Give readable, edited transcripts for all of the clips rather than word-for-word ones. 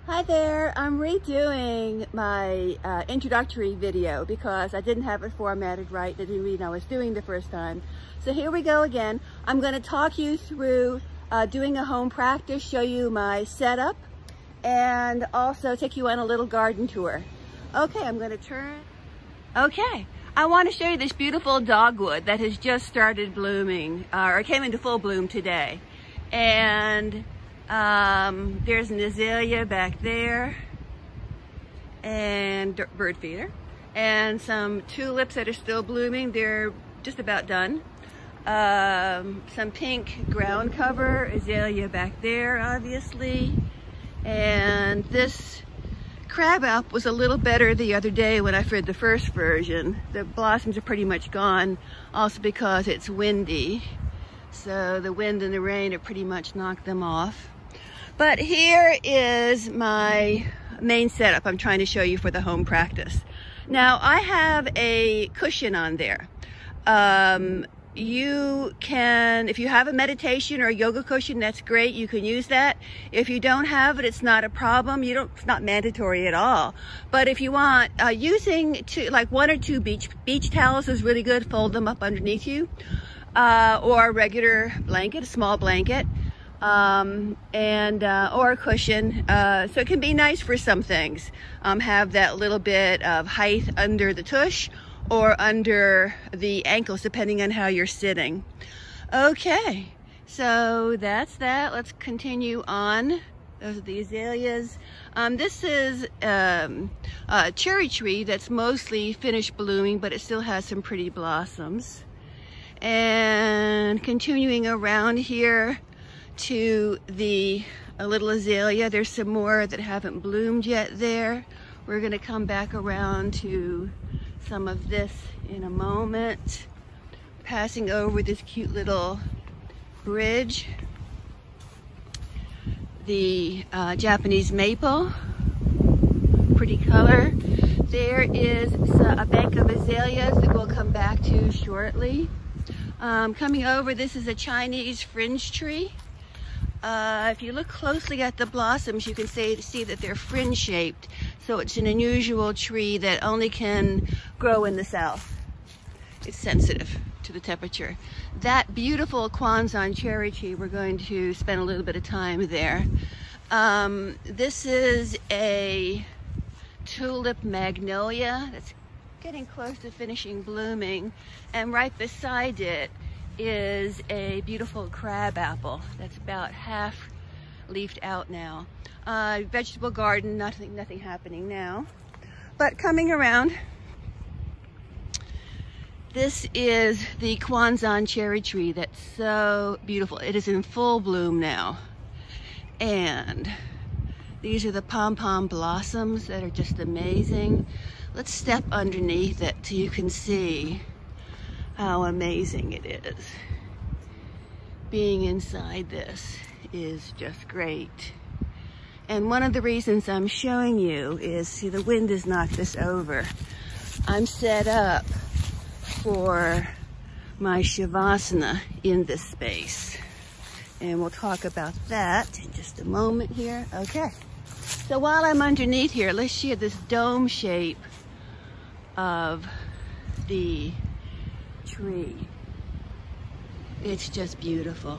Hi there, I'm redoing my introductory video because I didn't have it formatted right, the reason I was doing the first time. So here we go again. I'm going to talk you through doing a home practice, show you my setup, and also take you on a little garden tour. Okay, I'm going to turn. Okay, I want to show you this beautiful dogwood that has just started blooming, or came into full bloom today. And there's an azalea back there, and bird feeder, and some tulips that are still blooming. They're just about done. Some pink ground cover, azalea back there, obviously. And this crabapple was a little better the other day when I fed the first version. The blossoms are pretty much gone, also because it's windy. So the wind and the rain have pretty much knocked them off. But here is my main setup I'm trying to show you for the home practice. Now I have a cushion on there. You can, if you have a meditation or a yoga cushion, that's great. You can use that. If you don't have it, it's not a problem. It's not mandatory at all. But if you want, using like 1 or 2 beach towels is really good. Fold them up underneath you. Or a regular blanket, a small blanket, or a cushion. So it can be nice for some things. Have that little bit of height under the tush or under the ankles, depending on how you're sitting. Okay, so that's that. Let's continue on. Those are the azaleas. This is a cherry tree that's mostly finished blooming, but it still has some pretty blossoms. And continuing around here to a little azalea. There's some more that haven't bloomed yet there. We're gonna come back around to some of this in a moment. Passing over this cute little bridge. The Japanese maple, pretty color. There is a bank of azaleas that we'll come back to shortly. Coming over, this is a Chinese fringe tree. If you look closely at the blossoms, you can see that they're fringe shaped. So it's an unusual tree that only can grow in the south. It's sensitive to the temperature. That beautiful Kwanzan cherry tree, we're going to spend a little bit of time there. This is a tulip magnolia that's getting close to finishing blooming, and right beside it is a beautiful crabapple that's about half leafed out now. Vegetable garden, nothing happening now. But coming around, this is the Kwanzan cherry tree that's so beautiful. It is in full bloom now. And these are the pom-pom blossoms that are just amazing. Let's step underneath it so you can see how amazing it is. Being inside this is just great. And one of the reasons I'm showing you is, see, the wind has knocked this over. I'm set up for my Shavasana in this space. And we'll talk about that in just a moment here. Okay. So while I'm underneath here, let's see this dome shape of the tree. It's just beautiful.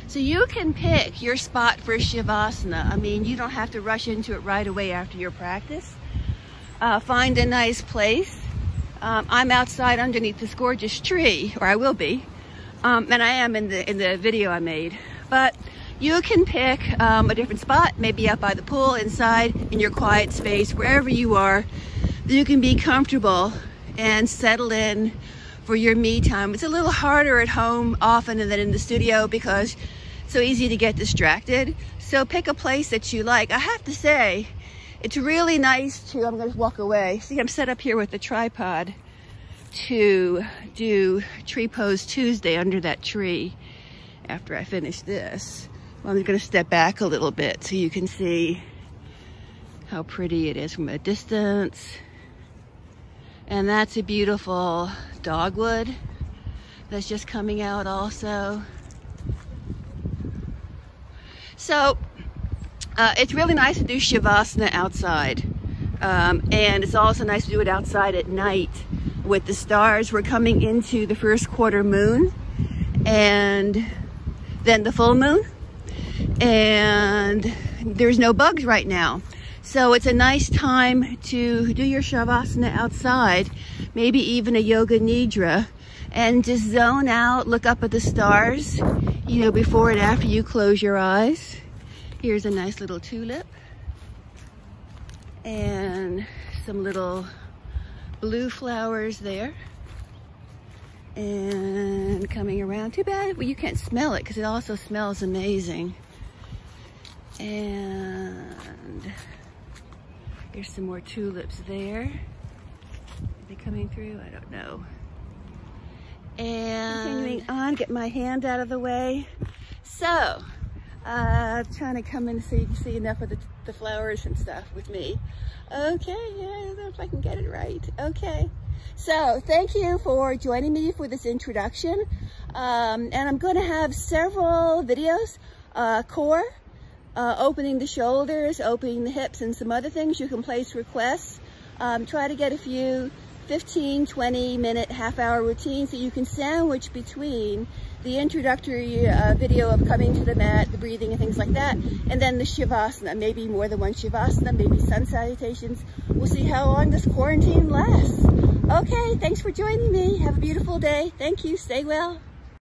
So you can pick your spot for Shavasana. I mean, you don't have to rush into it right away after your practice. Find a nice place. I'm outside underneath this gorgeous tree, or I will be, and I am in the video I made. But you can pick a different spot, maybe out by the pool, inside, in your quiet space, wherever you are. You can be comfortable and settle in for your me time. It's a little harder at home often than in the studio because it's so easy to get distracted. So pick a place that you like. I have to say, it's really nice to, I'm gonna walk away. See, I'm set up here with the tripod to do Tree Pose Tuesday under that tree after I finish this. Well, I'm gonna step back a little bit so you can see how pretty it is from a distance. And that's a beautiful dogwood that's just coming out also. So It's really nice to do Shavasana outside. And it's also nice to do it outside at night with the stars. We're coming into the first quarter moon and then the full moon. And there's no bugs right now. So it's a nice time to do your Shavasana outside, maybe even a Yoga Nidra, and just zone out, look up at the stars, you know, before and after you close your eyes. Here's a nice little tulip and some little blue flowers there. And coming around, too bad well, you can't smell it because it also smells amazing. And there's some more tulips there. Are they coming through? I don't know. And continuing on, get my hand out of the way. So, trying to come in so you can see enough of the flowers and stuff with me. Okay, yeah, I don't know if I can get it right. Okay. So, thank you for joining me for this introduction. And I'm going to have several videos, core, opening the shoulders, opening the hips, and some other things. You can place requests. Try to get a few 15, 20 minute, half-hour routines that you can sandwich between the introductory video of coming to the mat, the breathing and things like that, and then the Shavasana, maybe more than one Shavasana, maybe sun salutations. We'll see how long this quarantine lasts. Okay, thanks for joining me. Have a beautiful day. Thank you. Stay well.